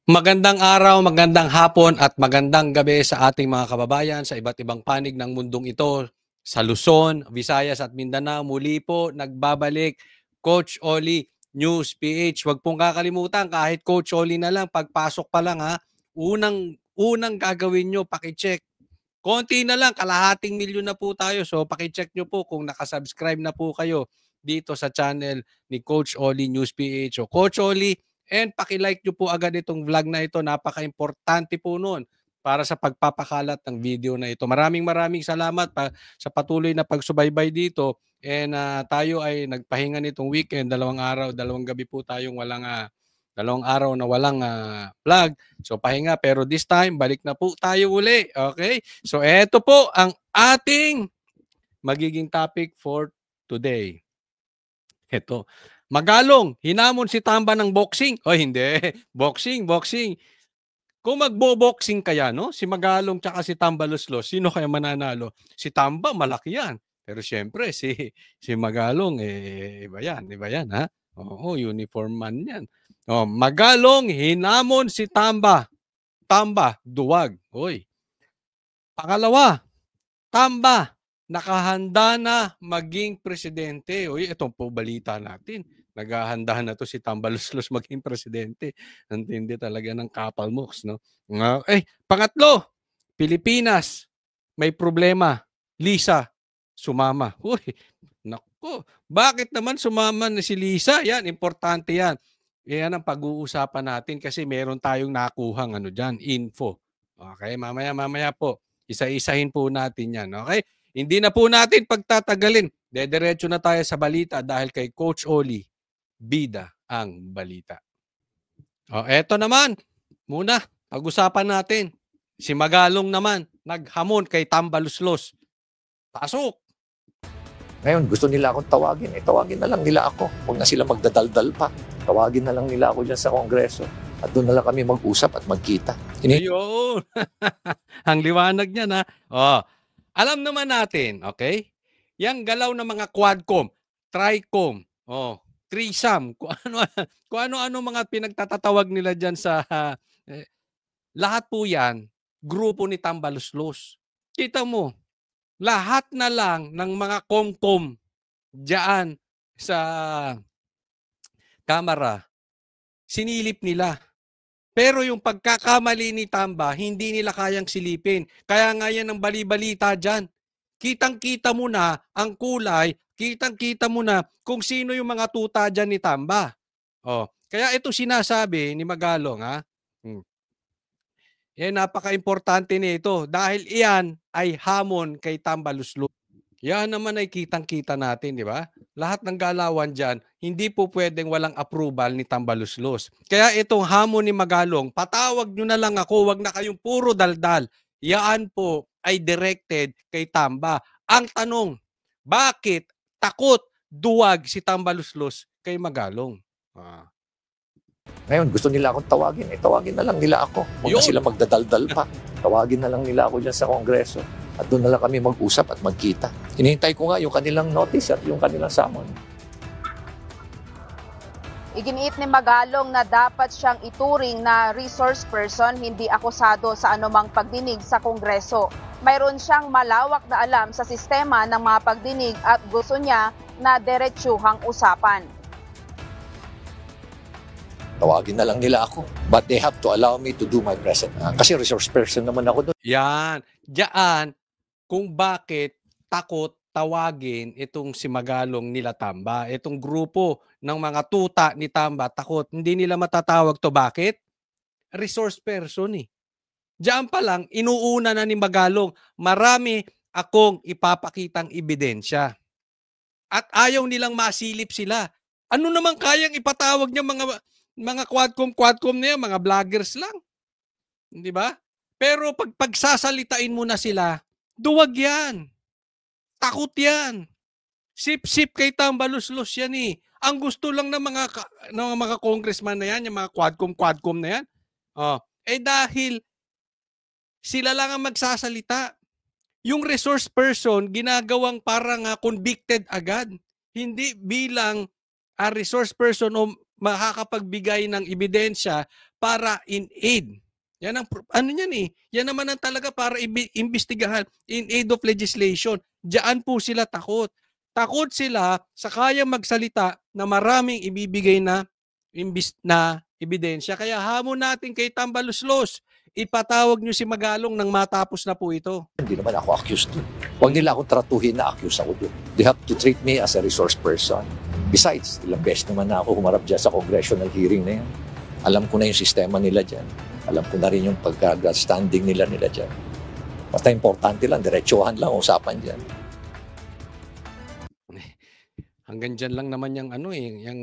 Magandang araw, magandang hapon at magandang gabi sa ating mga kababayan sa iba't ibang panig ng mundong ito. Sa Luzon, Visayas at Mindanao, muli po nagbabalik Coach Oli News PH. Huwag pong kakalimutan kahit Coach Oli na lang, pagpasok pa lang ha, unang gagawin nyo, pakicheck. Konti na lang, kalahating milyon na po tayo. So pakicheck nyo po kung nakasubscribe na po kayo dito sa channel ni Coach Oli News PH. O Coach Oli, and paki-like nyo po agad itong vlog na ito. Napaka-importante po nun para sa pagpapakalat ng video na ito. Maraming salamat sa patuloy na pagsubaybay dito. And tayo ay nagpahinga nitong weekend, 2 araw, 2 gabi po tayong walang 2 araw na walang vlog. So pahinga, pero this time balik na po tayo uli. Okay? So eto po ang ating magiging topic for today. Ito. Magalong, hinamon si Tamba ng boxing. O hindi, boxing. Kung magbo-boxing kaya, no? Si Magalong tsaka si Tamba Luslos, sino kaya mananalo? Si Tamba, malaki yan. Pero syempre, si Magalong, iba yan, ha? Oo, uniform man yan. Oh, Magalong, hinamon si Tamba. Tamba, duwag. Oy. Pangalawa, Tamba, nakahanda na maging presidente. Uy, itong po balita natin. Naghahanda na to si Tamba Luslos maging presidente. Ang tindi talaga ng kapal mooks, no? Pangatlo, Pilipinas, may problema. Lisa, sumama. Uy, naku, bakit naman sumama na si Lisa? Yan, importante yan. Yan ang pag-uusapan natin kasi meron tayong nakuhang info. Okay, mamaya po. Isa-isahin po natin yan, okay? Hindi na po natin pagtatagalin. Dediretso na tayo sa balita dahil kay Coach Oli, bida ang balita. Eto naman, muna, pag-usapan natin. Si Magalong naman, naghamon kay Tamba Luslos. Pasok! Ngayon, gusto nila akong tawagin. Tawagin na lang nila ako. Huwag na sila magdadaldal pa. Tawagin na lang nila ako dyan sa Kongreso. At doon na lang kami mag-usap at magkita. Ayun! Ang liwanag niya na. Alam naman natin, okay? Yang galaw ng mga quadcom, tricom, threesome, kung ano mga pinagtatatawag nila dyan sa lahat po yan, grupo ni Tamba Luslos. Kita mo, lahat na lang ng mga komkom dyan sa kamera, sinilip nila. Pero yung pagkakamali ni Tamba, hindi nila kayang silipin. Kaya nga yan ang bali-balita dyan. Kitang-kita mo na ang kulay, kitang-kita mo na kung sino yung mga tuta dyan ni Tamba. Kaya ito sinasabi ni Magalong, ha? Napaka-importante nito dahil iyan ay hamon kay Tamba Luslos. Yan naman ay kitang-kita natin, di ba? Lahat ng galawan dyan, hindi po pwedeng walang approval ni Tamba Luslos. Kaya itong hamon ni Magalong, patawag nyo na lang ako, wag na kayong puro daldal. Yan po ay directed kay Tamba. Ang tanong, bakit takot duwag si Tamba Luslos kay Magalong? Ngayon, gusto nila akong tawagin. Tawagin na lang nila ako. Huwag na sila magdadaldal pa. Tawagin na lang nila ako dyan sa Kongreso. At doon na lang kami mag-usap at magkita. Hinihintay ko nga yung kanilang notice at yung kanilang summon. Iginiit ni Magalong na dapat siyang ituring na resource person, hindi akusado sa anumang pagdinig sa Kongreso. Mayroon siyang malawak na alam sa sistema ng mga pagdinig at gusto niya na diretsuhang usapan. Tawagin na lang nila ako. But they have to allow me to do my present. Kasi resource person naman ako doon. Yan. Diyan, kung bakit takot tawagin itong si Magalong nila Tamba. Itong grupo ng mga tuta ni Tamba, takot. Hindi nila matatawag to. Bakit? Resource person eh. Diyan pa lang, inuuna na ni Magalong, marami akong ipapakitang ebidensya. At ayaw nilang masilip sila. Ano naman kayang ipatawag niya mga quadcom na yan, mga vloggers lang. Di ba? Pero pag pagsasalitain mo na sila, duwag yan. Takot yan. Sip-sip kay Tamba Luslos yan eh. Ang gusto lang ng mga congressman na yan, yung mga quadcom na yan, dahil sila lang ang magsasalita. Yung resource person, ginagawang parang convicted agad. Hindi bilang a resource person o makakapagbigay ng ebidensya para in aid. Yan ang ano niyan eh. Yan naman ang talaga para imbestigahan in aid of legislation. Diyan po sila takot. Takot sila sa kayang magsalita na maraming ibibigay na ebidensya. Kaya hamon natin kay Tambaluslos, ipatawag nyo si Magalong nang matapos na po ito. Hindi naman ako accused dun. Huwag nila akong tratuhin na accused ako dun. They have to treat me as a resource person. Besides, ilang beses naman na ako humarap dyan sa congressional hearing na yan. Alam ko na yung sistema nila dyan. Alam ko na rin yung pagka-standing nila dyan. Basta importante lang, diretsuhan lang usapan dyan. Hanggang dyan lang naman yung yung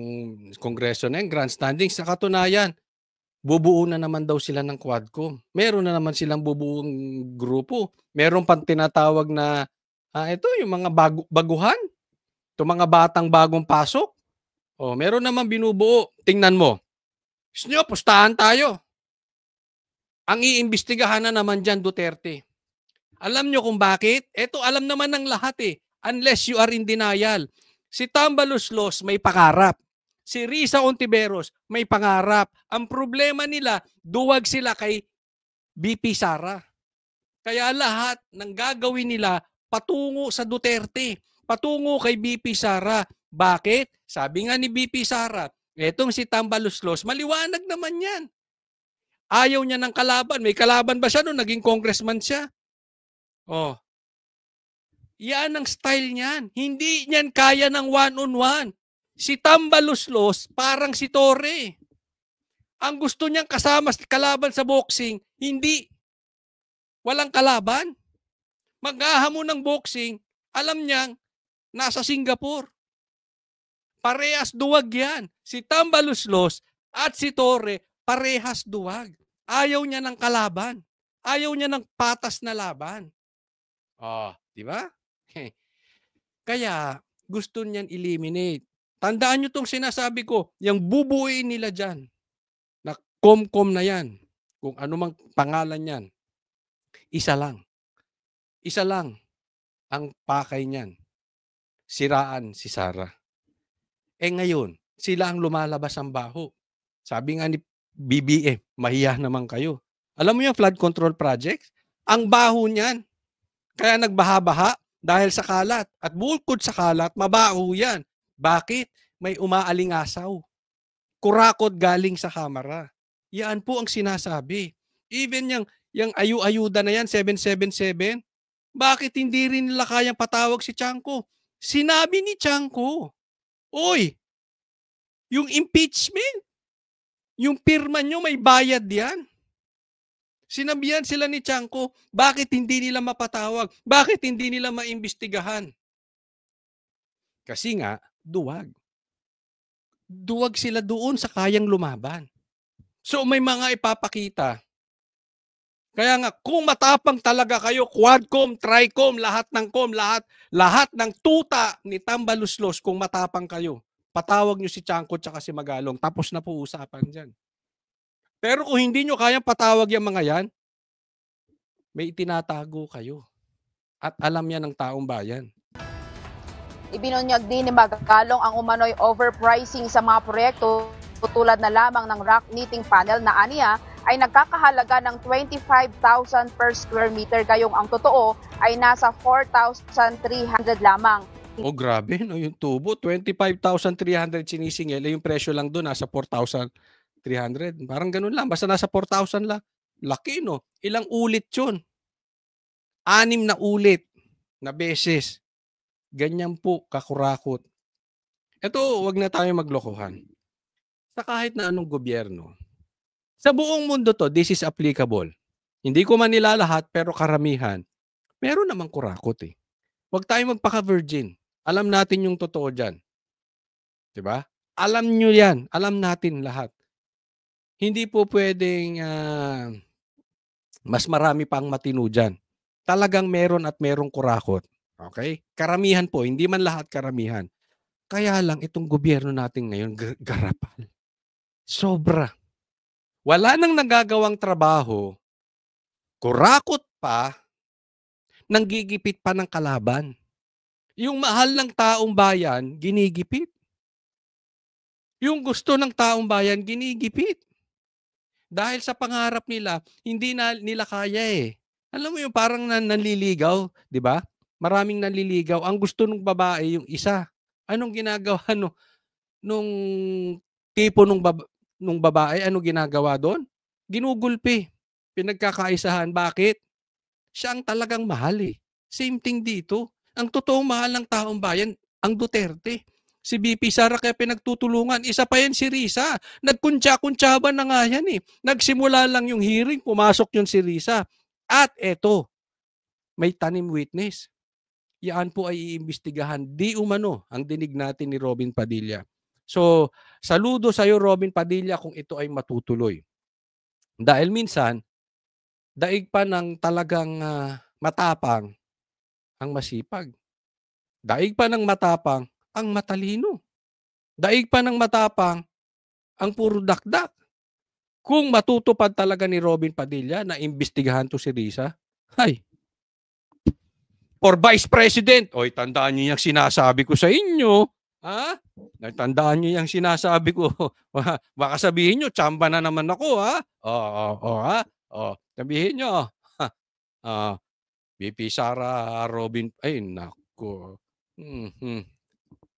kongreso na yung grandstanding. Sa katunayan, bubuo na naman daw sila ng Quadcom. Meron na naman silang bubuong grupo. Meron pang tinatawag na, ito yung mga baguhan. Ito mga batang bagong pasok. O, meron naman binubuo. Tingnan mo. Gusto nyo, pustahan tayo. Ang iimbestigahan na naman dyan, Duterte. Alam nyo kung bakit? Ito, alam naman ng lahat eh. Unless you are in denial. Si Tambaluslos may pangarap. Si Risa Ontiveros may pangarap. Ang problema nila, duwag sila kay BP Sara. Kaya lahat ng gagawin nila patungo sa Duterte. Patungo kay BP Sara. Bakit? Sabi nga ni BP Sara, etong si Tambaluslos, maliwanag naman yan. Ayaw niya ng kalaban. May kalaban ba siya nung naging congressman siya? Oh. Yan ang style niyan. Hindi niyan kaya ng one-on-one. Si Tambaluslos, parang si Torre. Ang gusto niyang kasama kalaban sa boxing, hindi. Walang kalaban. Maghahamon ng boxing, alam niyang nasa Singapore. Parehas duwag yan. Si Tambaluslos at si Torre, parehas duwag. Ayaw niya ng kalaban. Ayaw niya ng patas na laban. Oh, di ba? Kaya gusto niyan eliminate. Tandaan nyo itong sinasabi ko, yung bubuuin nila dyan, na Comcom na yan, kung ano mang pangalan yan, isa lang. Isa lang ang pakay niyan. Siraan si Sara. Ngayon, sila ang lumalabas ang baho. Sabi nga ni BBM, mahiya naman kayo. Alam mo yung flood control projects? Ang baho niyan. Kaya nagbaha-baha dahil sa kalat. At bukod sa kalat, mabaho yan. Bakit? May umaalingasaw. Kurakot galing sa kamera. Yan po ang sinasabi. Even yung ayu-ayuda na yan, 777, bakit hindi rin nila kayang patawag si Tiangco? Sinabi ni Tiangco, oy, yung impeachment, yung pirma nyo may bayad yan. Sinabihan sila ni Tiangco, bakit hindi nila mapatawag? Bakit hindi nila maimbestigahan? Kasi nga, duwag. Duwag sila doon sa kayang lumaban. So may mga ipapakita. Kaya nga, kung matapang talaga kayo, Quadcom, Tricom, lahat ng lahat ng tuta ni Tambaluslos, kung matapang kayo, patawag nyo si Tiangco at si Magalong. Tapos na po usapan dyan. Pero kung hindi nyo kayang patawag yung mga yan, may itinatago kayo. At alam yan ng taong bayan. Ibinunyag din ni Magalong ang umano'y overpricing sa mga proyekto tulad na lamang ng rock knitting panel na aniya ay nagkakahalaga ng 25,000 per square meter, gayong ang totoo ay nasa 4,300 lamang. Oh, grabe, no? Yung tubo, 25,300 sinisingil. Yung presyo lang doon, nasa 4,300. Parang ganun lang. Basta nasa 4,000 lang. Laki, no? Ilang ulit yun? 6 na ulit na beses. Ganyan po, kakurakot. Ito, wag na tayo maglokohan. Sa kahit na anong gobyerno, sa buong mundo to, this is applicable. Hindi ko man nilalahat, pero karamihan, meron namang kurakot eh. Huwag tayo magpaka-virgin. Alam natin yung totoo dyan. Diba? Alam nyo yan. Alam natin lahat. Hindi po pwedeng mas marami pang matino dyan. Talagang meron at merong kurakot. Okay? Karamihan po. Hindi man lahat karamihan. Kaya lang itong gobyerno natin ngayon, garapal. Sobra. Wala nang nagagawang trabaho, kurakot pa, nanggigipit pa ng kalaban. Yung mahal ng taong bayan, ginigipit. Yung gusto ng taong bayan, ginigipit. Dahil sa pangarap nila, hindi na nila kaya eh. Alam mo yung parang nanliligaw, di ba? Maraming nanliligaw. Ang gusto ng babae, yung isa. Anong ginagawa nung tipo nung babae? Anong ginagawa doon? Ginugulpi. Pinagkakaisahan. Bakit? Siya ang talagang mahal eh. Same thing dito. Ang totoong mahal ng taong bayan, ang Duterte. Si BP Sara kaya pinagtutulungan. Isa pa yan si Risa. Nagkuntsa-kuntsaba na nga yan eh. Nagsimula lang yung hearing, pumasok yun si Risa. At eto, may tanim witness. Yan po ay iimbestigahan. Di umano ang dinig natin ni Robin Padilla. So, saludo sa iyo Robin Padilla kung ito ay matutuloy. Dahil minsan, daig pa ng talagang matapang ang masipag. Daig pa ng matapang ang matalino. Daig pa ng matapang ang puro dakdak. Kung matutupad talaga ni Robin Padilla na imbestigahan to si Risa, ay, for Vice President, oy, tandaan niyo yung sinasabi ko sa inyo. Ha? Tandaan niyo yung sinasabi ko. Baka sabihin niyo, tsamba na naman ako, ha? Ha? Sabihin niyo. BP Sara, Robin, ay, naku.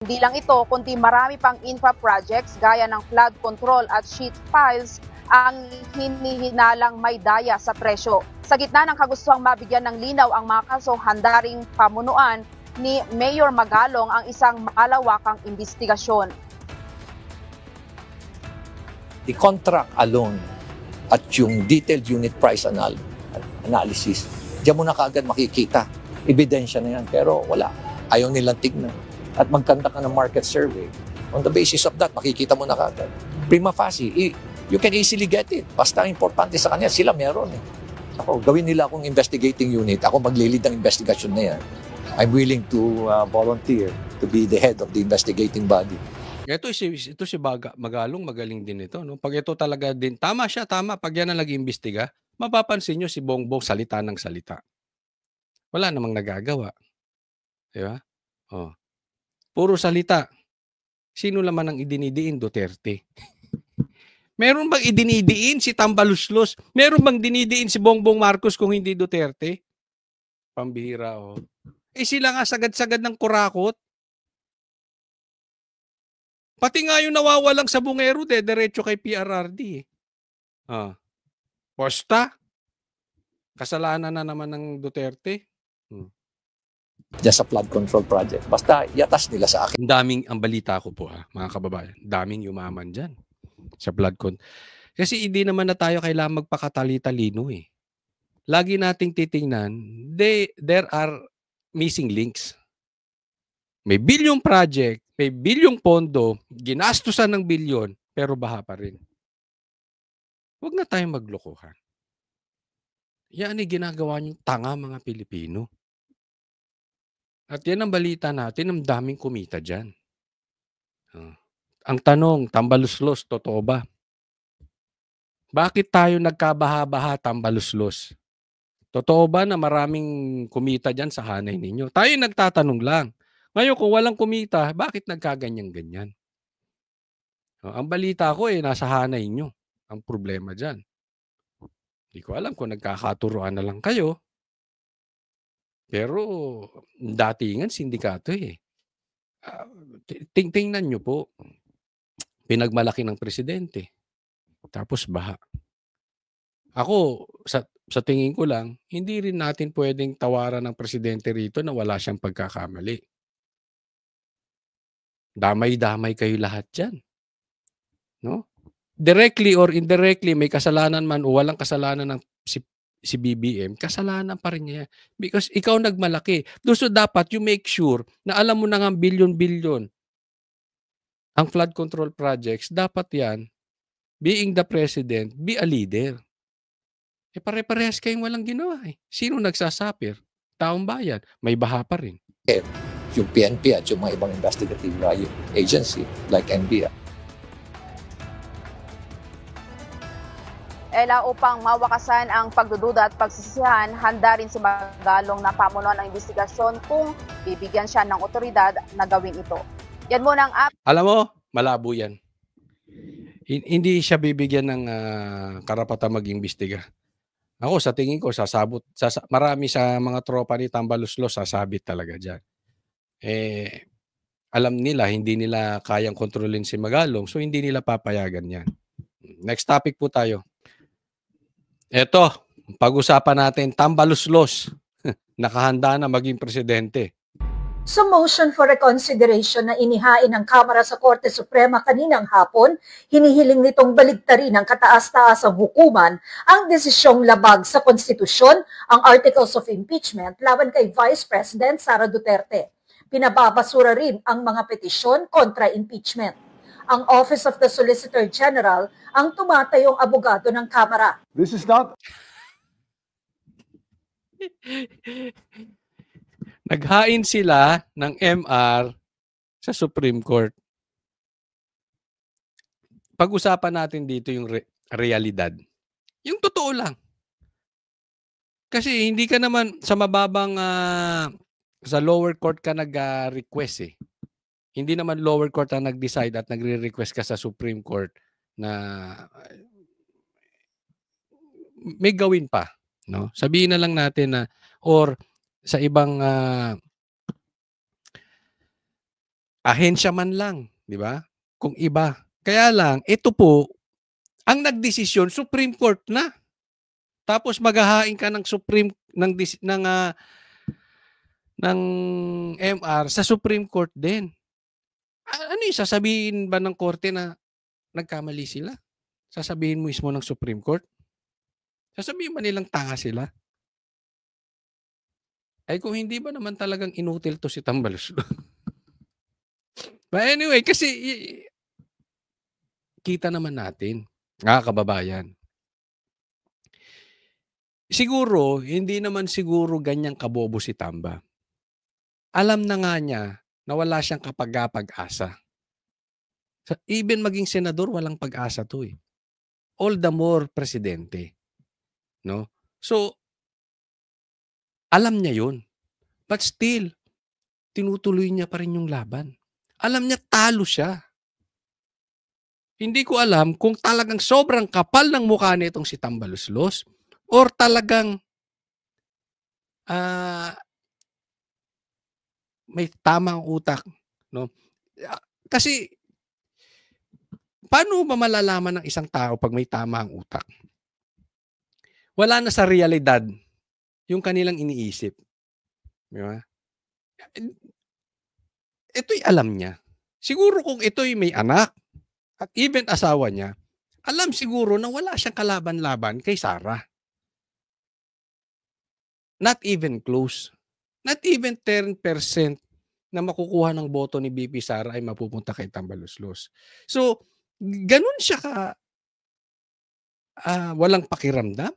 Hindi lang ito, kundi marami pang infra projects gaya ng flood control at sheet piles ang hinihinalang may daya sa presyo. Sa gitna ng kagustuhang mabigyan ng linaw ang mga kaso, handa ring pamunuan ni Mayor Magalong ang isang malawakang imbestigasyon. The contract alone at yung detailed unit price analysis, diyan mo na kaagad makikita. Ebidensya na yan, pero wala. Ayaw nilang tignan. At magkanta ka ng market survey. On the basis of that, makikita mo na kaagad. Prima facie, you can easily get it. Basta importante sa kanya, sila meron eh. Ako, gawin nila akong investigating unit. Ako maglilid ng investigation na yan. I'm willing to volunteer to be the head of the investigating body. Ito si Magalong, magaling din ito. No? Pag ito talaga din, tama siya, tama. Pag yan ang nag-imbestiga, mapapansin nyo si Bongbong salita ng salita. Wala namang nagagawa. Di ba? Oh. Puro salita. Sino naman ang idinidiin? Duterte. Meron bang idinidiin si Tambaluslos? Meron bang dinidiin si Bongbong Marcos kung hindi Duterte? Pambihira, oh. Sila nga sagad-sagad ng kurakot. Pati nga yung nawawalang sabungero, diretso kay PRRD. Posta. Kasalanan na naman ng Duterte. Just sa flood control project. Basta yatas nila sa akin. Ang balita ko po mga kababayan. Daming yumaman dyan sa flood control. Kasi hindi naman na tayo kailangan magpakatali-talino eh. Lagi nating titingnan, there are missing links. May bilyong project, may bilyong pondo, ginastusan ng bilyon, pero baha pa rin. Huwag na tayong maglokohan. Yan ay ginagawa niyong tanga mga Pilipino. At yan ang balita natin, ang daming kumita dyan. Ang tanong, Tambaluslos, totoo ba? Bakit tayo nagkabaha-baha, Tambaluslos? Totoo ba na maraming kumita dyan sa hanay ninyo? Tayo nagtatanong lang. Ngayon, kung walang kumita, bakit nagkaganyan-ganyan? Ang balita ko nasa hanay nyo. Ang problema dyan. Hindi ko alam kung nagkakaturuan na lang kayo. Pero datingan sindikato Tingnan nyo po. Pinagmalaki ng presidente. Tapos baha. Ako, sa tingin ko lang, hindi rin natin pwedeng tawaran ng presidente rito na wala siyang pagkakamali. Damay-damay kayo lahat dyan. No? Directly or indirectly, may kasalanan man o walang kasalanan ng si BBM, kasalanan pa rin niya. Because ikaw nagmalaki. So dapat you make sure na alam mo na nga bilyon-bilyon ang flood control projects. Dapat yan, being the president, be a leader. Pare-parehas kayong walang ginawa Sino nagsasapir? Taong bayan. May baha pa rin. Yung PNP at yung mga ibang investigative agency like NBI. Upang mawakasan ang pagdududa at pagsisisihan, handa rin si Magalong na pamunuan ng investigasyon kung bibigyan siya ng otoridad na gawin ito. Yan muna ang Alam mo, malabo yan. Hindi siya bibigyan ng karapatang mag-imbestiga. Ako sa tingin ko marami sa mga tropa ni Tambaluslos sasabit talaga diyan. Alam nila hindi nila kayang kontrolin si Magalong, so hindi nila papayagan 'yan. Next topic po tayo. Eto, pag-usapan natin Tambaluslos. Nakahanda na maging presidente. Sa motion for reconsideration na inihain ng Kamara sa Korte Suprema kaninang hapon, hinihiling nitong baligtarin ng kataas-taasang hukuman ang desisyong labag sa konstitusyon, ang Articles of Impeachment laban kay Vice President Sara Duterte. Pinababasura rin ang mga petisyon kontra impeachment. Ang Office of the Solicitor General ang tumatayong abogado ng Kamara. This is not Naghain sila ng MR sa Supreme Court. Pag-usapan natin dito yung realidad. Yung totoo lang. Kasi hindi ka naman sa mababang sa lower court ka nag-request eh. Hindi naman lower court ang nag-decide at nagre-request ka sa Supreme Court na may gawin pa, no? Sabihin na lang natin na or sa ibang ahensya man lang, di ba? Kung iba. Kaya lang, ito po, ang nagdesisyon, Supreme Court na. Tapos maghahain ka ng ng MR sa Supreme Court din. Ano yung sasabihin ba ng korte na nagkamali sila? Sasabihin mo mismo ng Supreme Court? Sasabihin ba nilang tanga sila? Ay kung hindi ba naman talagang inutil to si Tambaluslos? But anyway, kasi kita naman natin, kababayan. Siguro, hindi naman siguro ganyang kabobo si Tamba. Alam na nga niya na wala siyang kapag-asa. Even maging senador, walang pag-asa to eh. All the more presidente. No? So, alam niya yun. But still, tinutuloy niya pa rin yung laban. Alam niya talo siya. Hindi ko alam kung talagang sobrang kapal ng mukha nitong si Tambaluslos or talagang may tamang utak. No? Kasi, paano ba malalaman ng isang tao pag may tamang utak? Wala na sa realidad yung kanilang iniisip. Di ba? Ito'y alam niya. Siguro kung ito'y may anak at even asawa niya, alam siguro na wala siyang kalaban-laban kay Sara. Not even close. Not even 10% na makukuha ng boto ni BP Sara ay mapupunta kay Tambaluslos. So, ganun siya walang pakiramdam.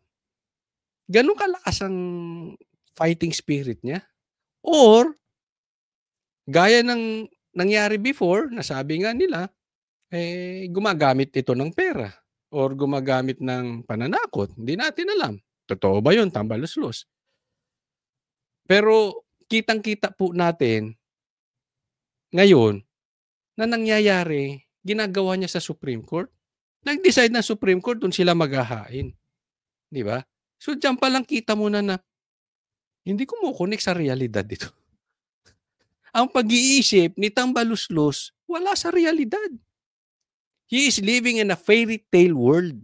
Ganun kalakas ang fighting spirit niya. Or, gaya ng nangyari before, nasabi nga nila, gumagamit ito ng pera or gumagamit ng pananakot. Hindi natin alam. Totoo ba yun, Tambaluslos? Pero, kitang-kita po natin ngayon na nangyayari, ginagawa niya sa Supreme Court. Nag-decide na Supreme Court, doon sila maghahain. Di ba? So, dyan palang kita mo na hindi ko mo-connect sa realidad dito. Ang pag-iisip ni Tambaluslos, wala sa realidad. He is living in a fairy tale world.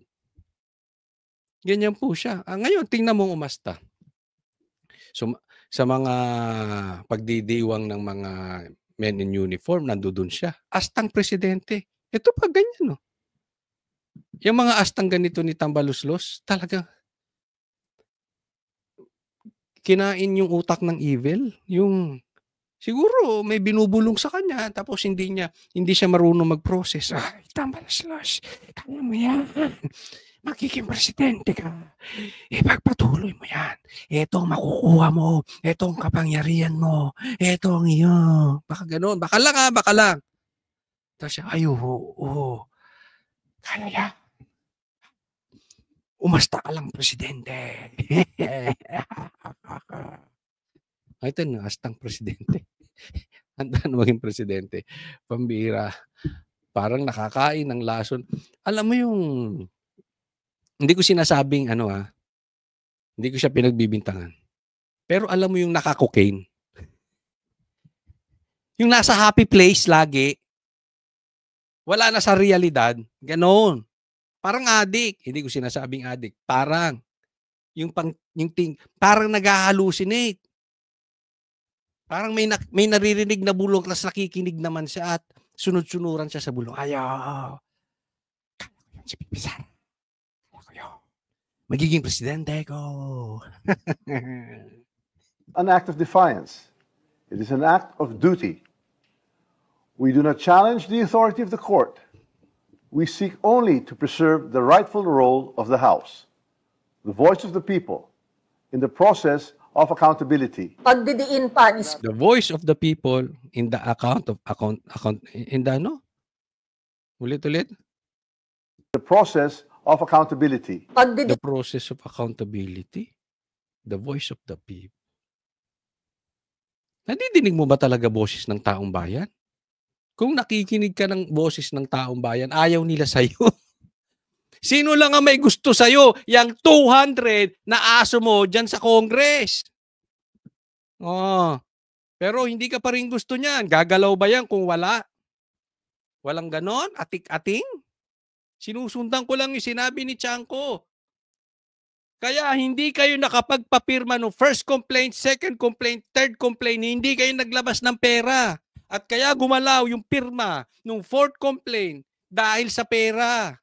Ganyan po siya. Ngayon, tingnan mo umasta. So, sa mga pagdidiwang ng mga men in uniform, nandoon siya. Astang presidente. Ito pa ganyan, no? Yung mga astang ganito ni Tambaluslos, talaga kinain yung utak ng evil. Yung siguro may binubulong sa kanya tapos hindi siya marunong mag-process. Ay, Tambaluslos, kaya mo yan. Magiging presidente ka. Ipagpatuloy mo yan. Ito ang makukuha mo. Ito ang kapangyarihan mo. Ito ang iyo. Baka gano'n. Baka lang. Tapos siya, ay, oo. Kaya yan. Umasta ka lang, presidente. Ito na, astang presidente. Handa na maging presidente. Pambira. Parang nakakain ng lason. Alam mo yung, hindi ko sinasabing hindi ko siya pinagbibintangan. Pero alam mo yung naka-cocaine. Yung nasa happy place lagi, wala na sa realidad, ganoon. Parang addict. Hindi ko sinasabing addict. Parang, parang nag-hallucinate. Parang may naririnig na bulong, tapos nakikinig naman siya at sunod-sunuran siya sa bulong. Ayaw. Kaya ko yun si Pipi Sara. Kaya ko yun. Magiging presidente ko. An act of defiance. It is an act of duty. We do not challenge the authority of the court. We seek only to preserve the rightful role of the House, the voice of the people, in the process of accountability. Pagdidiin pa ni The voice of the people in the Ulit-ulit. The process of accountability. The process of accountability. The voice of the people. Nadidinig mo ba talaga boses ng taong bayan? Kung nakikinig ka ng boses ng taong bayan, ayaw nila sa'yo. Sino lang ang may gusto sa'yo? Yang 200 na aso mo dyan sa Congress. Oh. Pero hindi ka pa rin gusto niyan. Gagalaw ba yan kung wala? Walang ganon? Atik-ating? Sinusundan ko lang yung sinabi ni Chanko. Kaya hindi kayo nakapagpapirma ng first complaint, second complaint, third complaint. Hindi kayo naglabas ng pera. At kaya gumalaw yung pirma ng fourth complaint dahil sa pera.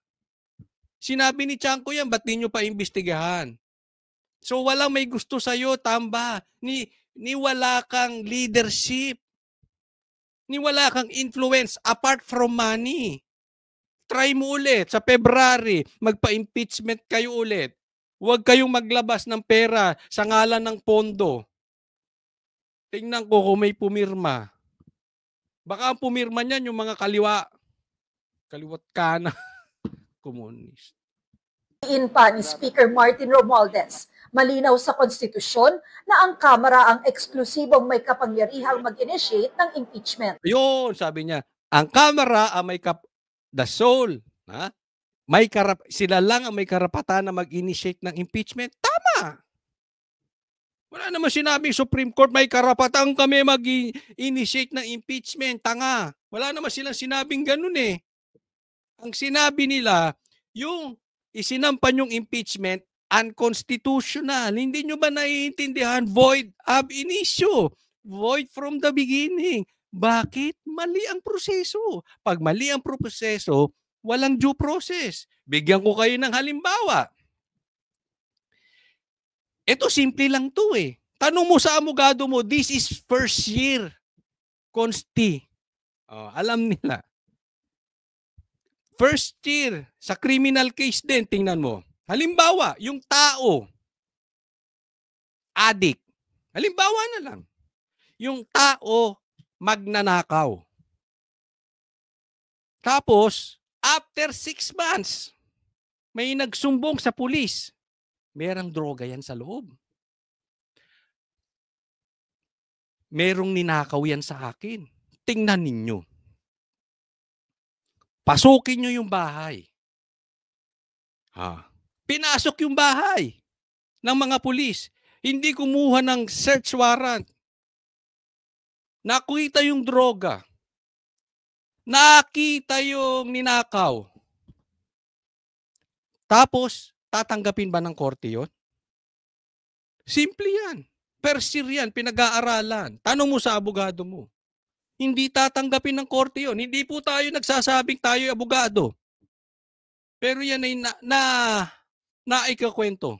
Sinabi ni Chanko yan, ba't ninyo pa imbestigahan? So walang may gusto sa'yo, tamba. Ni wala kang leadership. Ni wala kang influence apart from money. Try mo ulit sa February, magpa-impeachment kayo ulit. Huwag kayong maglabas ng pera sa ngalan ng pondo. Tingnan ko kung may pumirma. Baka ang pumirma niyan yung mga kaliwat kana, komunist. pa ni Speaker Martin Romualdez, malinaw sa konstitusyon na ang Kamara ang eksklusibong may kapangyarihang mag-initiate ng impeachment. Yun, sabi niya, ang Kamara ang may the soul, sila lang ang may karapatan na mag-initiate ng impeachment. Tama! Wala naman sinabing Supreme Court may karapatan kami mag-initiate ng impeachment. Tanga. Wala naman silang sinabing ganun eh. Ang sinabi nila, yung isinampan yung impeachment, unconstitutional. Hindi nyo ba naiintindihan? Void ab initio. Void from the beginning. Bakit? Mali ang proseso. Pag mali ang proseso, walang due process. Bigyan ko kayo ng halimbawa. Ito, simple lang to eh. Tanong mo sa abogado mo, this is first year consti. Alam nila. First year, sa criminal case din, tingnan mo. Halimbawa, yung tao, addict. Halimbawa na lang. Yung tao, magnanakaw. Tapos, after 6 months, may nagsumbong sa pulis. Merang droga yan sa loob. Merong ninakaw yan sa akin. Tingnan ninyo. Pasukin nyo yung bahay. Pinasok yung bahay ng mga pulis. Hindi kumuha ng search warrant. Nakita yung droga. Nakita yung ninakaw. Tapos, tatanggapin ba ng korte yun? Simple yan. First year yan, pinag-aaralan. Tanong mo sa abogado mo. Hindi tatanggapin ng korte yun. Hindi po tayo nagsasabing tayo ay abogado. Pero yan ay naikakwento.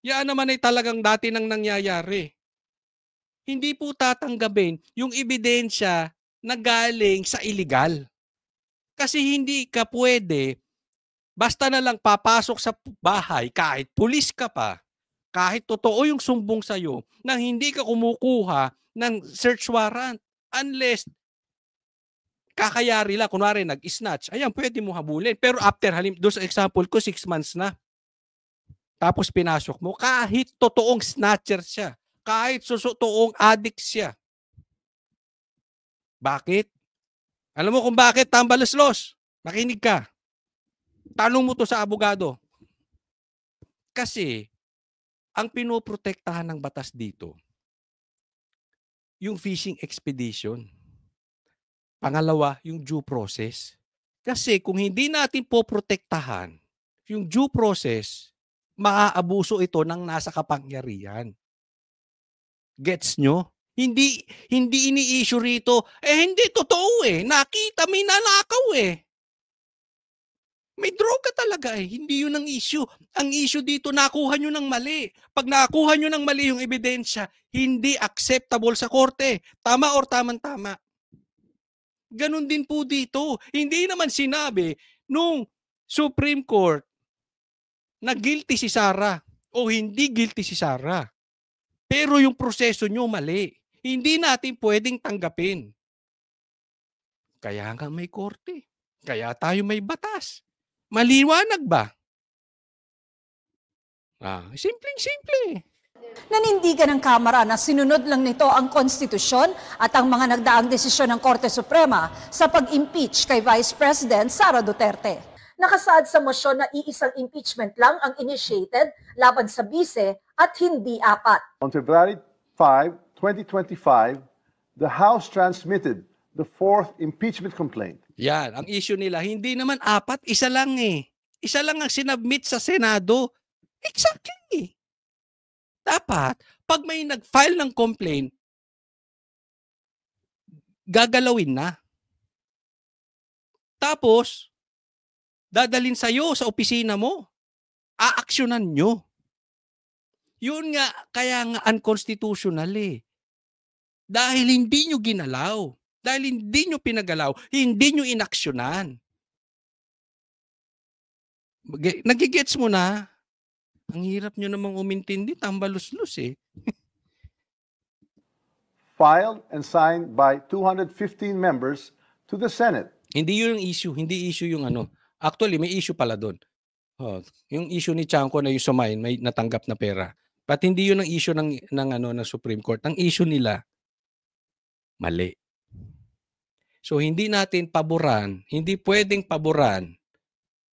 Yan naman ay talagang dati nang nangyayari. Hindi po tatanggapin yung ebidensya na galing sa illegal. Kasi hindi ka pwede basta na lang papasok sa bahay, kahit pulis ka pa, kahit totoo yung sumbong sa'yo, nang hindi ka kumukuha ng search warrant. Unless, kakayari lang, kunwari nag-snatch, ayan, pwede mo habulin. Pero after, doon sa example ko, 6 months na. Tapos pinasok mo, kahit totoong snatcher siya, kahit totoong addict siya. Bakit? Alam mo kung bakit, tambaluslos? Makinig ka. Tanong mo to sa abogado. Kasi, ang pinoprotektahan ng batas dito, yung fishing expedition. Pangalawa, yung due process. Kasi kung hindi natin poprotektahan yung due process, maaabuso ito ng nasa kapangyarihan. Gets nyo? Hindi ini-issue rito, hindi totoo nakita, may nanakaw May droga talaga hindi yun ang issue. Ang issue dito, nakuha nyo ng mali. Pag nakuha nyo ng mali yung ebidensya, hindi acceptable sa korte. Tama or tamang-tama. Ganon din po dito. Hindi naman sinabi nung Supreme Court na guilty si Sara o hindi guilty si Sara. Pero yung proseso nyo mali. Hindi natin pwedeng tanggapin. Kaya nga may korte. Kaya tayo may batas. Maliwanag ba? Simpleng-simple. Nanindigan ng Kamara na sinunod lang nito ang konstitusyon at ang mga nagdaang desisyon ng Korte Suprema sa pag-impeach kay Vice President Sara Duterte. Nakasaad sa mosyon na iisang impeachment lang ang initiated laban sa bise at hindi apat. On February 5, 2025, the House transmitted the fourth impeachment complaint. Yan, ang issue nila, hindi naman apat, isa lang Isa lang ang sinubmit sa Senado. Exactly. Dapat, pag may nag-file ng complaint, gagalawin na. Tapos, dadalhin sa'yo sa opisina mo. Aaksyonan nyo. Yun nga, kaya nga unconstitutional Dahil hindi nyo ginalaw. Dahil hindi nyo pinagalaw. Hindi nyo inaksyonan. Nagigets mo na? Ang hirap nyo namang umintindi, tambaluslos Filed and signed by 215 members to the Senate. Hindi yun yung issue. Hindi issue yung Actually, may issue pala doon. Yung issue ni Chanco na yung sumayin, may natanggap na pera. But hindi yun ang issue ng Supreme Court. Ang issue nila, mali. So hindi natin paboran, hindi pwedeng paboran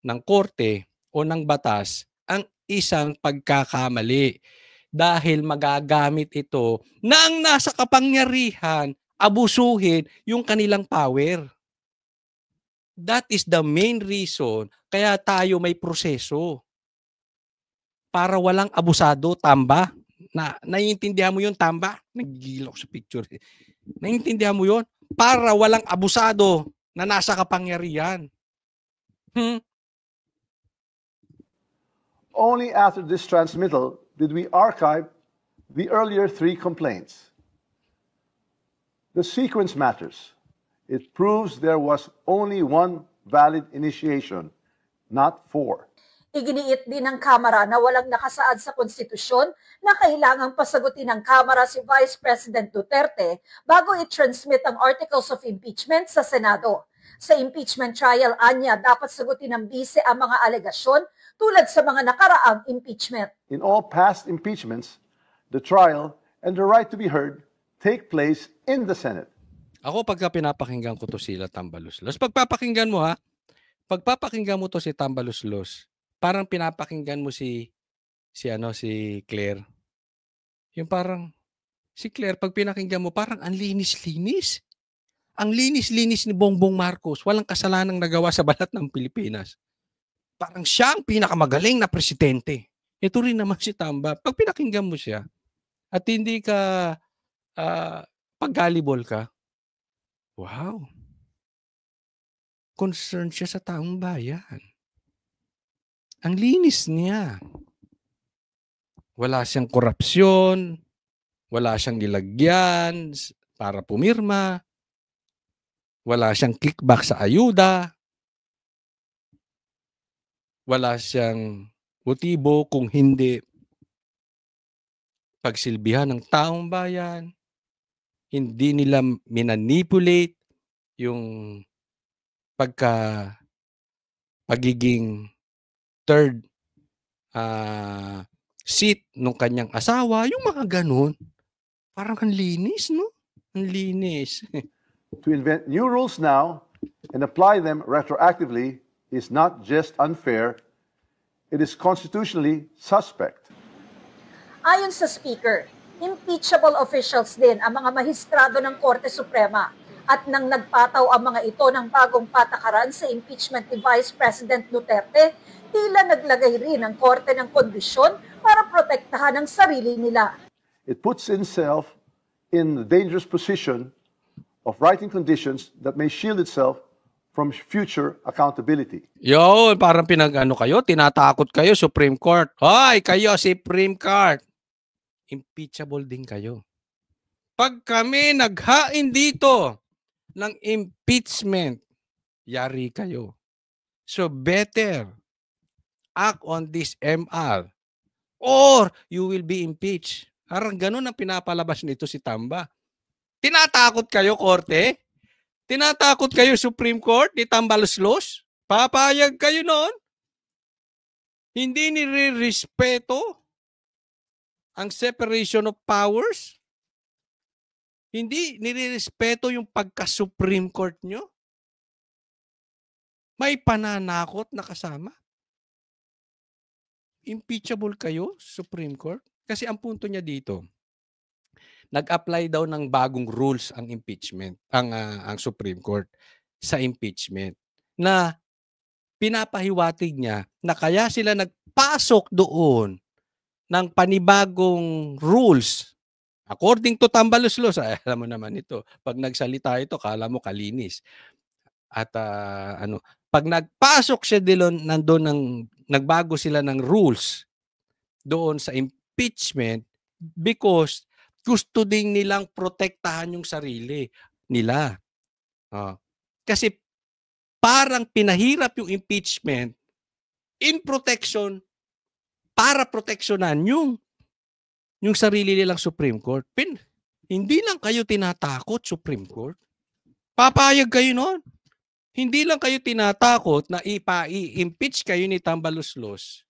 ng korte o ng batas ang isang pagkakamali dahil magagamit ito na ang nasa kapangyarihan abusuhin yung kanilang power. That is the main reason kaya tayo may proseso. Para walang abusado, tamba. Naiintindihan mo yun, tamba? Nagigil ako sa picture. Naiintindihan mo yun? Para walang abusado na nasa kapangyarihan. Only after this transmittal did we archive the earlier three complaints. The sequence matters. It proves there was only one valid initiation, not four. Iginiit din ng Kamara na walang nakasaad sa konstitusyon na kailangang pasagutin ng Kamara si Vice President Duterte bago i-transmit ang Articles of Impeachment sa Senado. Sa impeachment trial, anya, dapat sagutin ng bise ang mga alegasyon tulad sa mga nakaraang impeachment. In all past impeachments, the trial and the right to be heard take place in the Senate. Ako pagka pinapakinggan ko to sila tambaluslos. Pagpapakinggan mo pagpapakinggan mo to si tambaluslos. Parang pinapakinggan mo si Claire. Yung parang si Claire pag pinakinggan mo parang ang linis-linis. Ang linis-linis ni Bongbong Marcos, walang kasalanang nagawa sa balat ng Pilipinas. Parang siya ang pinakamagaling na presidente. Ito rin naman si Tamba. Pag pinakinggan mo siya at hindi ka pag-gullible ka, wow. Concerned siya sa taong bayan. Ang linis niya. Wala siyang korupsyon, wala siyang nilagyan para pumirma, wala siyang kickback sa ayuda, wala siyang motibo kung hindi pagsilbihan ng taong bayan, hindi nila minanipulate yung pagiging third seat nung kanyang asawa, yung mga ganun. Parang ang linis, no? Ang linis. To invent new rules now and apply them retroactively is not just unfair, it is constitutionally suspect. Ayon sa Speaker, impeachable officials din ang mga mahistrado ng Korte Suprema at nang nagpataw ang mga ito ng bagong patakaran sa impeachment ni Vice President Duterte, tila naglagay rin ang Korte ng kondisyon para protektahan ang sarili nila. It puts itself in the dangerous position of writing conditions that may shield itself from future accountability. Yo, parang pinag-ano kayo, tinatakot kayo, Supreme Court. Hoy, kayo, Supreme Court. Impeachable din kayo. Pag kami naghain dito ng impeachment, yari kayo. So better act on this MR or you will be impeached. Parang ganun ang pinapalabas nito si Tamba. Tinatakot kayo, Korte? Tinatakot kayo, Supreme Court, ni Tambaluslos? Papayag kayo noon? Hindi nire-respeto ang separation of powers? Hindi nire-respeto yung pagka-Supreme Court nyo? May pananakot na kasama? Impeachable kayo, Supreme Court? Kasi ang punto niya dito, nag-apply daw ng bagong rules ang impeachment, ang Supreme Court sa impeachment na pinapahiwatig niya na kaya sila nagpasok doon ng panibagong rules. According to Tambaluslos, alam mo naman ito, pag nagsalita ito, kala mo kalinis. At pag nagpasok siya nagbago sila ng rules doon sa impeachment because gusto din nilang protektahan yung sarili nila. Kasi parang pinahirap yung impeachment in protection para proteksyonan yung sarili nilang Supreme Court. Hindi lang kayo tinatakot, Supreme Court. Papayag kayo noon. Hindi lang kayo tinatakot na i-impeach kayo ni Tambaluslos.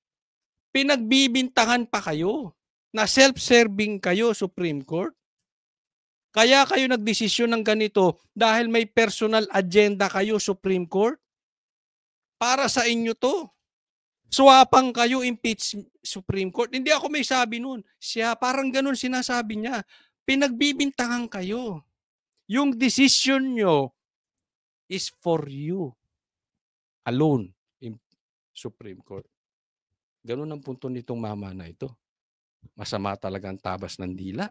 Pinagbibintangan pa kayo na self-serving kayo, Supreme Court. Kaya kayo nagdesisyon ng ganito dahil may personal agenda kayo, Supreme Court. Para sa inyo to. Swapang kayo, impeach Supreme Court. Hindi ako may sabi nun. Siya, parang ganun sinasabi niya. Pinagbibintangan kayo. Yung decision nyo is for you alone in Supreme Court. Ganun ang punto nitong mama na ito. Masama talaga ang tabas ng dila.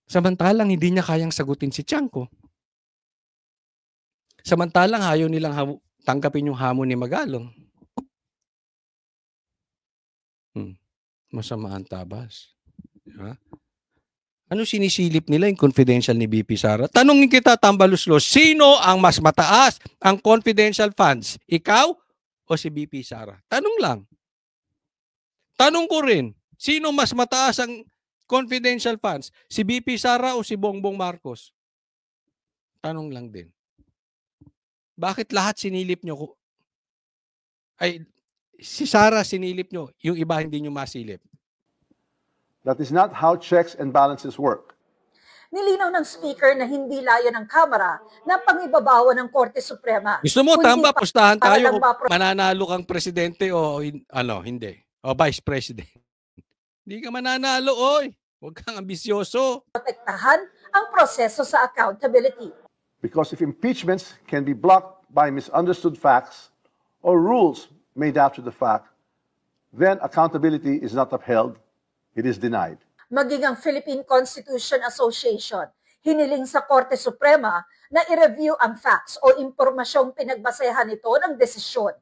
Samantalang hindi niya kayang sagutin si Tiangco. Samantalang ayaw nilang tanggapin yung hamon ni Magalong. Masama ang tabas. Ha? Ano sinisilip nila yung confidential ni BP Sara? Tanungin kita, Tambaluslos, sino ang mas mataas ang confidential funds? Ikaw o si BP Sara? Tanong lang. Tanong ko rin, sino mas mataas ang confidential funds? Si BP Sara o si Bongbong Marcos? Tanong lang din. Bakit lahat sinilip nyo? Ay, si Sara sinilip nyo, yung iba hindi nyo masilip. That is not how checks and balances work. Nilinaw ng Speaker na hindi layo ng Kamara na pangibabawan ng Korte Suprema. Gusto mo, Tamba, pustahan para tayo lang kung mananalo kang presidente o hindi. O vice president. Hindi ka mananalo, oy. Huwag kang ambisyoso. Protektahan ang proseso sa accountability. Because if impeachments can be blocked by misunderstood facts or rules made after the fact, then accountability is not upheld, it is denied. Maging ang Philippine Constitution Association, hiniling sa Korte Suprema na i-review ang facts o impormasyong pinagbasehan nito ng desisyon.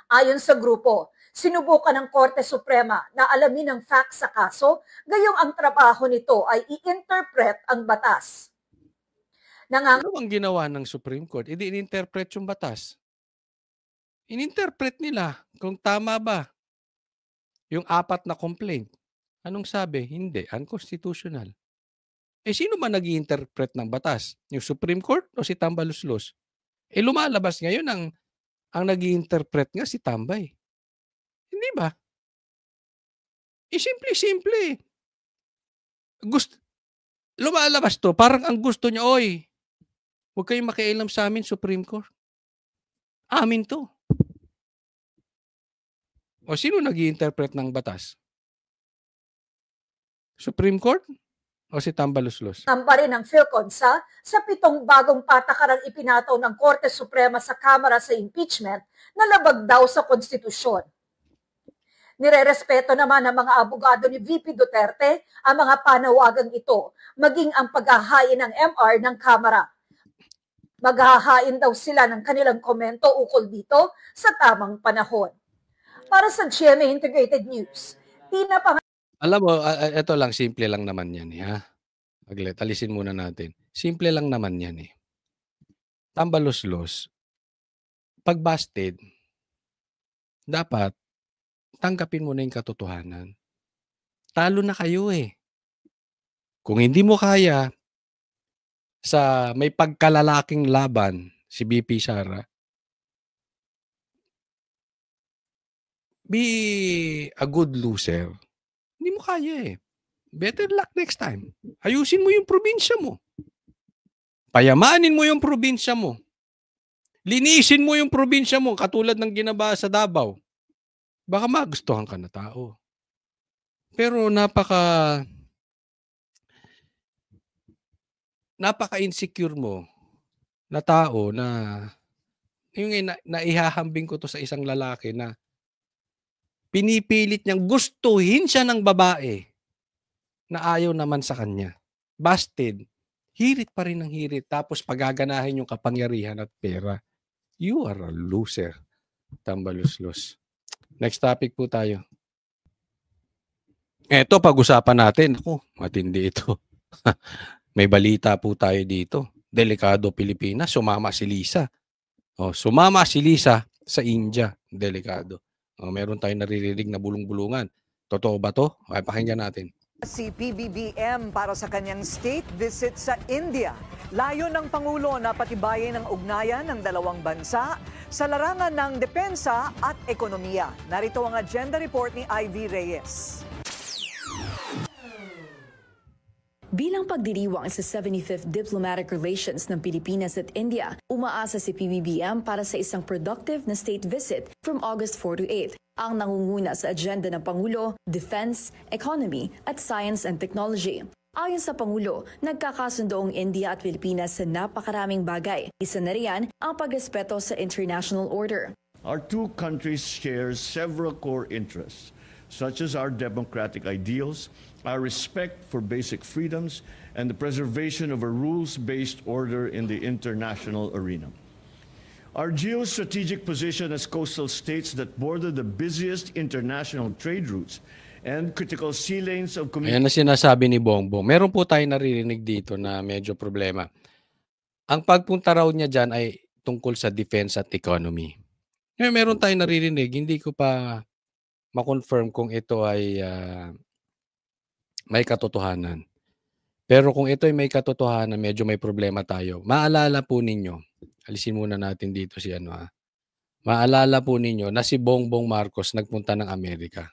Ayon sa grupo, sinubukan ng Korte Suprema na alamin ang facts sa kaso, gayong ang trabaho nito ay i-interpret ang batas. Ano ang ginawa ng Supreme Court? Hindi in-interpret yung batas. In-interpret nila kung tama ba yung 4 na complaint. Anong sabi? Hindi. Unconstitutional. Sino ba nag-i-interpret ng batas? Yung Supreme Court o si Tambaluslos? Lumalabas ngayon ang nag-i-interpret nga si Tambay. Hindi ba? Simple-simple. Lumalabas to. Parang ang gusto niya, Huwag kayong makialam sa amin, Supreme Court. Amin to. O sino nag-i-interpret ng batas? Supreme Court o si Tambaluslos? Tamba rin ng PhilConsa sa 7 bagong patakarang ipinataw ng Korte Suprema sa Kamara sa impeachment na labag daw sa konstitusyon. Nirerespeto naman ng mga abogado ni VP Duterte ang mga panawagang ito, maging ang paghahain ng MR ng Kamara. Maghahain daw sila ng kanilang komento ukol dito sa tamang panahon. Para sa GMA Integrated News, Tina Pang... Alam mo, ito lang, simple lang naman yan. Ha? Aglet, alisin muna natin. Simple lang naman yan eh. Tambaluslos, pag busted, dapat tanggapin mo na yung katotohanan. Talo na kayo eh. Kung hindi mo kaya, sa may pagkalalaking laban, si BP Sara, be a good loser. Hindi mo kaya eh. Better luck next time. Ayusin mo yung probinsya mo. Payamanin mo yung probinsya mo. Linisin mo yung probinsya mo katulad ng ginawa sa Davao. Baka magustuhan ka na tao. Pero napaka-insecure mo na tao na yung naihahambing ko to sa isang lalaki na pinipilit niyang gustuhin siya ng babae na ayaw naman sa kanya. Busted. Hirit pa rin ng hirit. Tapos pagaganahin yung kapangyarihan at pera. You are a loser. Tambaluslos. Next topic po tayo. Eto, pag-usapan natin. Ako, matindi ito. May balita po tayo dito. Delikado Pilipinas. Sumama si Lisa. Sumama si Lisa sa India. Delikado. Meron tayong naririnig na bulong-bulungan. Totoo ba to? Ay, pakinggan natin. Si PBBM para sa kanyang state visit sa India. Layo ng Pangulo na patibayin ang ugnayan ng dalawang bansa sa larangan ng depensa at ekonomiya. Narito ang agenda report ni Ivy Reyes. Bilang pagdiriwang sa 75th Diplomatic Relations ng Pilipinas at India, umaasa si PBBM para sa isang productive na state visit from August 4 to 8. Ang nangunguna sa agenda ng Pangulo, Defense, Economy at Science and Technology. Ayon sa Pangulo, nagkakasundo ang India at Pilipinas sa napakaraming bagay. Isa na riyan ang pagrespeto sa international order. Our two countries share several core interests, such as our democratic ideals, our respect for basic freedoms, and the preservation of a rules-based order in the international arena. Our geostrategic position as coastal states that border the busiest international trade routes and critical sea lanes of Ayan na sinasabi ni Bongbong. Meron po tayo naririnig dito na medyo problema. Ang pagpunta raw niya dyan ay tungkol sa defense at economy. Meron tayo naririnig, hindi ko pa ma-confirm kung ito ay may katotohanan. Pero kung ito ay may katotohanan, medyo may problema tayo. Maalala po ninyo, alisin muna natin dito si Maalala po ninyo na si Bongbong Marcos nagpunta ng Amerika.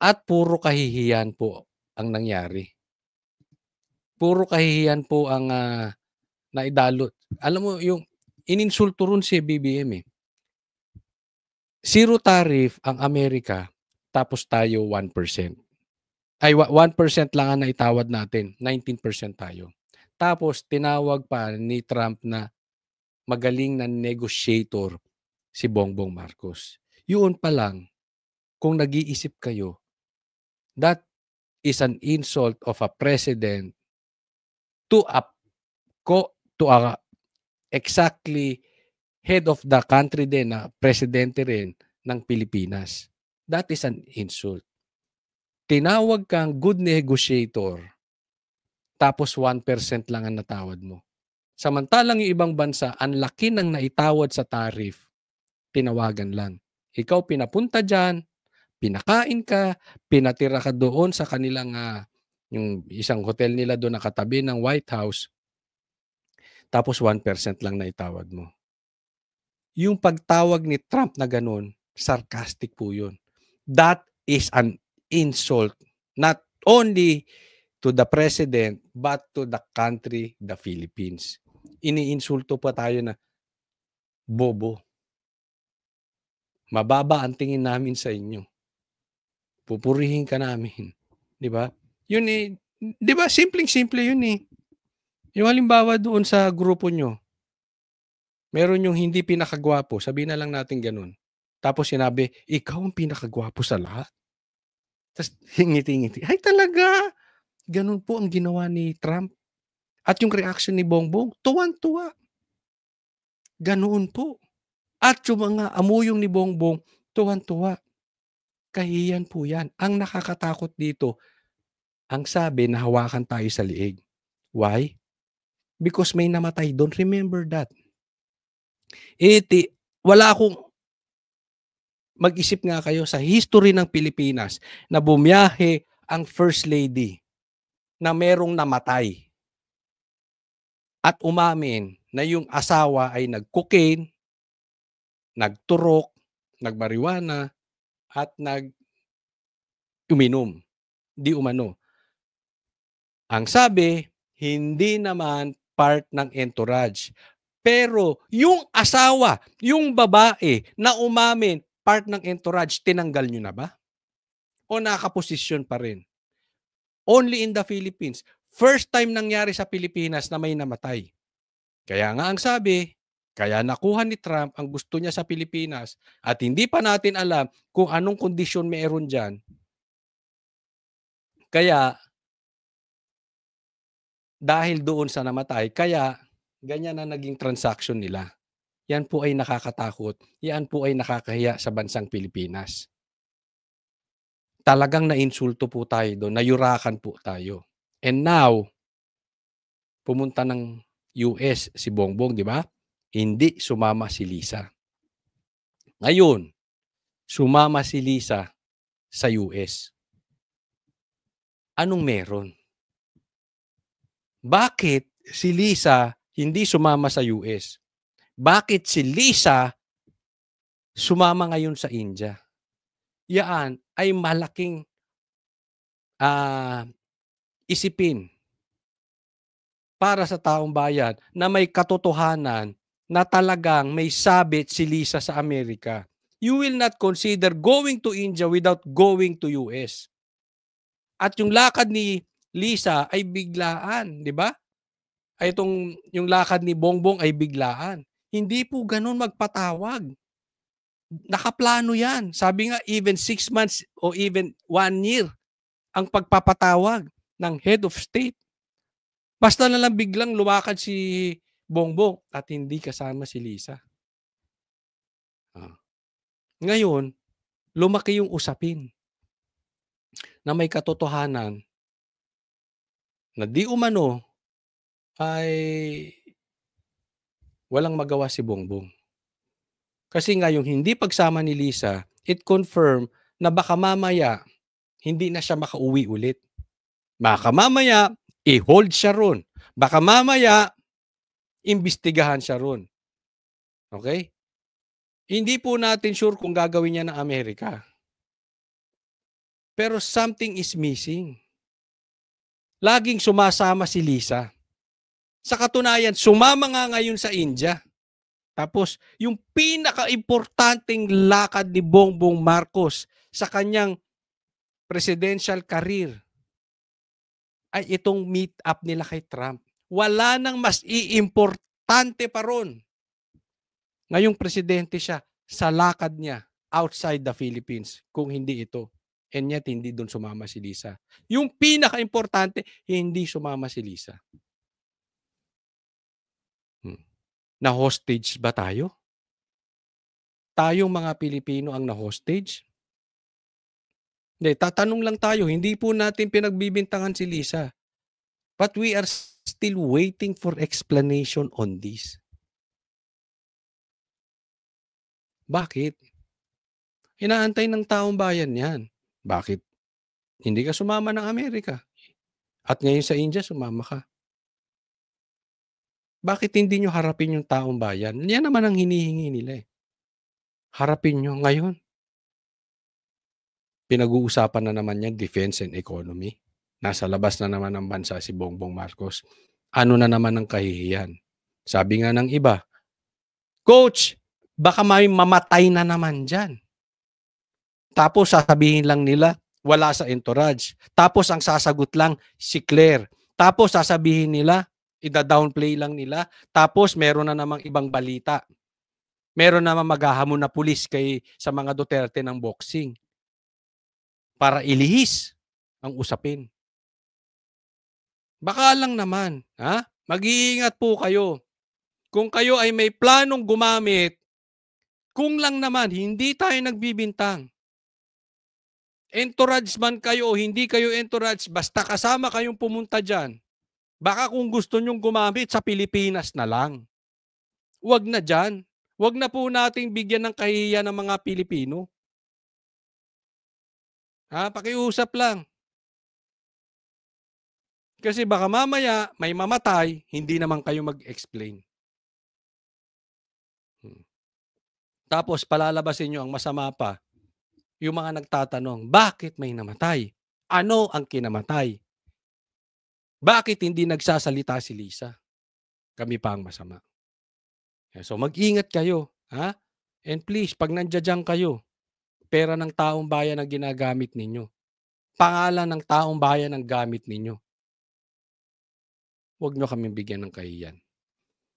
At puro kahihiyan po ang nangyari. Puro kahihiyan po ang naidalot. Alam mo, yung ininsulto rin si BBM eh. Zero tariff ang Amerika, tapos tayo 1%. Ay, 1% lang ang naitawad natin. 19% tayo. Tapos, tinawag pa ni Trump na magaling na negotiator si Bongbong Marcos. Yun pa lang, kung nag-iisip kayo, that is an insult of a president to a exactly head of the country din, na presidente rin ng Pilipinas. That is an insult. Tinawag kang good negotiator, tapos 1% lang ang natawad mo. Samantalang yung ibang bansa, ang laki ng naitawad sa tariff, tinawagan lang. Ikaw pinapunta dyan, pinakain ka, pinatira ka doon sa kanilang, yung isang hotel nila doon nakatabi ng White House, tapos 1% lang naitawad mo. Yung pagtawag ni Trump na ganun, sarcastic po yun. That is an insult, not only to the president, but to the country, the Philippines. iniinsulto pa tayo na bobo. Mababa ang tingin namin sa inyo. Pupurihin ka namin. Di ba? Yun eh, di ba? Simpleng-simple yun eh. Yung halimbawa doon sa grupo nyo, meron yung hindi pinakagwapo, sabihin na lang natin ganun. Tapos sinabi, ikaw ang pinakagwapo sa lahat. Tapos ngiti-ngiti. Ay talaga! Ganun po ang ginawa ni Trump. At yung reaction ni Bongbong, tuwan-tuwa. Ganoon po. At yung mga amuyong ni Bongbong, tuwan-tuwa. Kahiyan po yan. Ang nakakatakot dito, ang sabi na hawakan tayo sa liig. Why? Because may namatay. Don't remember that. Wala akong mag-isip nga kayo sa history ng Pilipinas na bumiyahe ang First Lady na merong namatay at umamin na yung asawa ay nag-cocaine, nagturok, nagmariwana, at nag-uminom. Di umano. Ang sabi, hindi naman part ng entourage. Pero yung asawa, yung babae na umamin, part ng entourage, tinanggal nyo na ba? O nakaposisyon pa rin? Only in the Philippines. First time nangyari sa Pilipinas na may namatay. Kaya nga ang sabi, kaya nakuha ni Trump ang gusto niya sa Pilipinas at hindi pa natin alam kung anong kondisyon meron dyan. Kaya, dahil doon sa namatay, kaya ganyan na naging transaction nila. Yan po ay nakakatakot. Yan po ay nakakahiya sa bansang Pilipinas. Talagang nainsulto po tayo doon, nayurakan po tayo. And now, pumunta ng US si Bongbong, di ba? Hindi sumama si Lisa. Ngayon, sumama si Lisa sa US. Anong meron? Bakit si Lisa hindi sumama sa US? Bakit si Lisa sumama ngayon sa India? Yan ay malaking isipin para sa taong bayan na may katotohanan na talagang may sabit si Lisa sa Amerika. You will not consider going to India without going to US. At yung lakad ni Lisa ay biglaan, di ba? Ay yung lakad ni Bongbong ay biglaan. Hindi po ganun magpatawag. Nakaplano yan. Sabi nga, even 6 months o even 1 year ang pagpapatawag ng head of state. Basta na lang biglang lumakad si Bongbong at hindi kasama si Lisa. Ngayon, lumaki yung usapin na may katotohanan na di umano ay walang magawa si Bongbong. Kasi nga yung hindi pagsama ni Lisa, it confirm na baka mamaya hindi na siya makauwi ulit. Baka mamaya i-hold siya ron. Baka mamaya imbestigahan siya ron. Okay? Hindi po natin sure kung gagawin niya ng Amerika. Pero something is missing. Laging sumasama si Lisa. Sa katunayan, sumama nga ngayon sa India. Tapos, yung pinaka-importanting lakad ni Bongbong Marcos sa kanyang presidential career ay itong meet-up nila kay Trump. Wala nang mas iimportante pa ron. Ngayong presidente siya, sa lakad niya outside the Philippines, kung hindi ito. And yet, hindi doon sumama si Lisa. Yung pinaka-importante, hindi sumama si Lisa. Na-hostage ba tayo? Tayong mga Pilipino ang na-hostage? Hindi, tatanong lang tayo. Hindi po natin pinagbibintangan si Lisa. But we are still waiting for explanation on this. Bakit? Inaantay ng taong bayan yan. Bakit? Hindi ka sumama ng Amerika. At ngayon sa India, sumama ka. Bakit hindi nyo harapin yung taong bayan? Yan naman ang hinihingi nila eh. Harapin nyo ngayon. Pinag-uusapan na naman yan, defense and economy. Nasa labas na naman ng bansa si Bongbong Marcos. Ano na naman ang kahihiyan? Sabi nga ng iba, Coach, baka may mamatay na naman dyan. Tapos sasabihin lang nila, wala sa entourage. Tapos ang sasagot lang, si Claire. Tapos sasabihin nila, ida-downplay lang nila. Tapos meron na namang ibang balita. Meron namang maghahamon na pulis sa mga Duterte ng boxing. Para ilihis ang usapin. Baka lang naman, ha? Mag-iingat po kayo. Kung kayo ay may planong gumamit, kung lang naman, hindi tayo nagbibintang. Entourage man kayo o hindi kayo entourage, basta kasama kayong pumunta dyan. Baka kung gusto nyong gumamit sa Pilipinas na lang. Huwag na dyan. Huwag na po nating bigyan ng kahihiyan ng mga Pilipino. Pakiusap lang. Kasi baka mamaya may mamatay, hindi naman kayo mag-explain. Tapos palalabasin nyo ang masama pa. Yung mga nagtatanong, bakit may namatay? Ano ang kinamatay? Bakit hindi nagsasalita si Lisa? Kami pa ang masama. So mag-ingat kayo. And please, pag nandiyan kayo, pera ng taong bayan ang ginagamit ninyo. Pangalan ng taong bayan ang gamit ninyo. Huwag nyo kami bigyan ng kahiyan.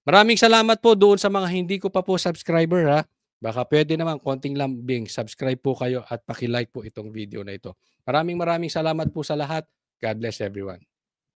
Maraming salamat po doon sa mga hindi ko pa po subscriber. Baka pwede naman konting lambing, subscribe po kayo at paki-like po itong video na ito. Maraming salamat po sa lahat. God bless everyone.